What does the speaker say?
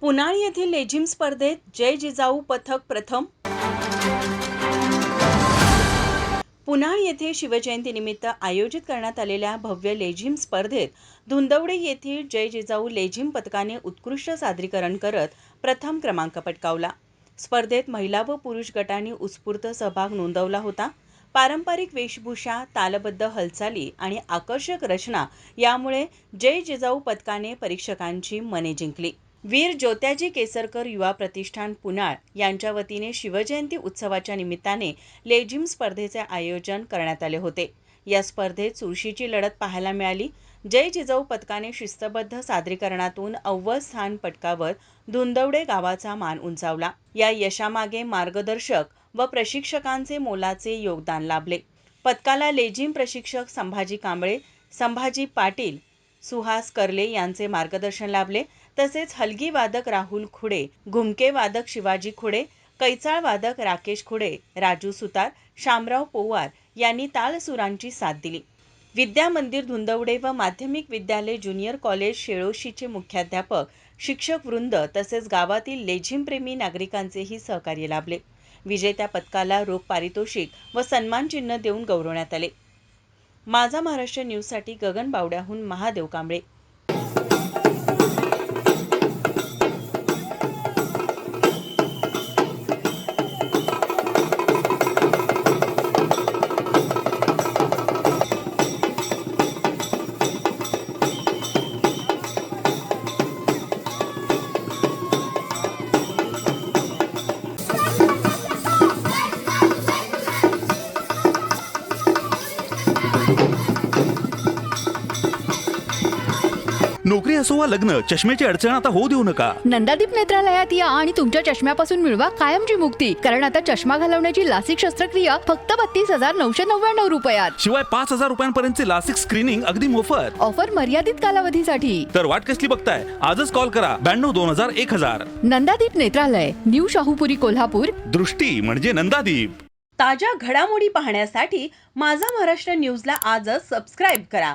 पुनाळ येथील लेझिम स्पर्धेत जय जिजाऊ पथक प्रथम. पुनाळ येथे शिवजयंतीनिमित्त आयोजित करण्यात आलेल्या भव्य लेझिम स्पर्धेत धुंदवडे येथील जय जिजाऊ लेझिम पथकाने उत्कृष्ट सादरीकरण करत प्रथम क्रमांक पटकावला. स्पर्धेत महिला व पुरुष गटांनी उत्स्फूर्त सहभाग नोंदवला होता. पारंपरिक वेशभूषा, तालबद्ध हालचाली आणि आकर्षक रचना यामुळे जय जिजाऊ पथकाने परीक्षकांची मने जिंकली. वीर ज्योत्याजी केसरकर युवा प्रतिष्ठान पुनाळ यांच्या वतीने शिवजयंती उत्सवाच्या निमित्ताने लेझिम स्पर्धेचे आयोजन करण्यात आले होते. या स्पर्धेत चुरशीची लढत पाहायला मिळाली. जय जिजाऊ पथकाने शिस्तबद्ध सादरीकरणातून अव्वल स्थान पटकावत धुंदवडे गावाचा मान उंचावला. या यशामागे मार्गदर्शक व प्रशिक्षकांचे मोलाचे योगदान लाभले. पथकाला लेझिम प्रशिक्षक संभाजी कांबळे, संभाजी पाटील, सुहास कर्ले यांचे मार्गदर्शन लाभले. तसेच हलगी वादक राहुल खुडे, घुमके वादक शिवाजी खुडे, कैचाळ वादक राकेश खुडे, राजू सुतार, शामराव पोवार यांनी तालसुरांची साथ दिली. विद्या मंदिर धुंदवडे व माध्यमिक विद्यालय ज्युनियर कॉलेज शेळोशीचे मुख्याध्यापक, शिक्षक वृंद तसेच गावातील लेझिमप्रेमी नागरिकांचेही सहकार्य लाभले. विजेत्या पथकाला रोख पारितोषिक व सन्मानचिन्ह देऊन गौरवण्यात आले. माझा महाराष्ट्र न्यूजसाठी गगन बावड्याहून महादेव कांबळे. नोकरी असो वा लग्न, चष्म्याची अडचण आता होऊ देऊ नका. नंदादीप नेत्रालयात या आणि तुमच्या चष्म्यापासून मिळवा कायमची मुक्ती. कारण आता चष्मा घालवण्याची लासिक शस्त्रक्रिया फक्त 32,999 रुपयात. शिवाय 5,000 रुपयांपर्यंतचे लासिक स्क्रीनिंग अगदी मोफत. ऑफर मर्यादित कालावधीसाठी. तर वाट कसली बघताय? आजच कॉल करा 92-2000-1000. नंदादीप नेत्रालय, न्यू शाहूपुरी, कोल्हापूर. दृष्टी म्हणजे नंदादीप. ताज्या घडामोडी पाहण्यासाठी माझा महाराष्ट्र न्यूजला आजच सबस्क्राईब करा.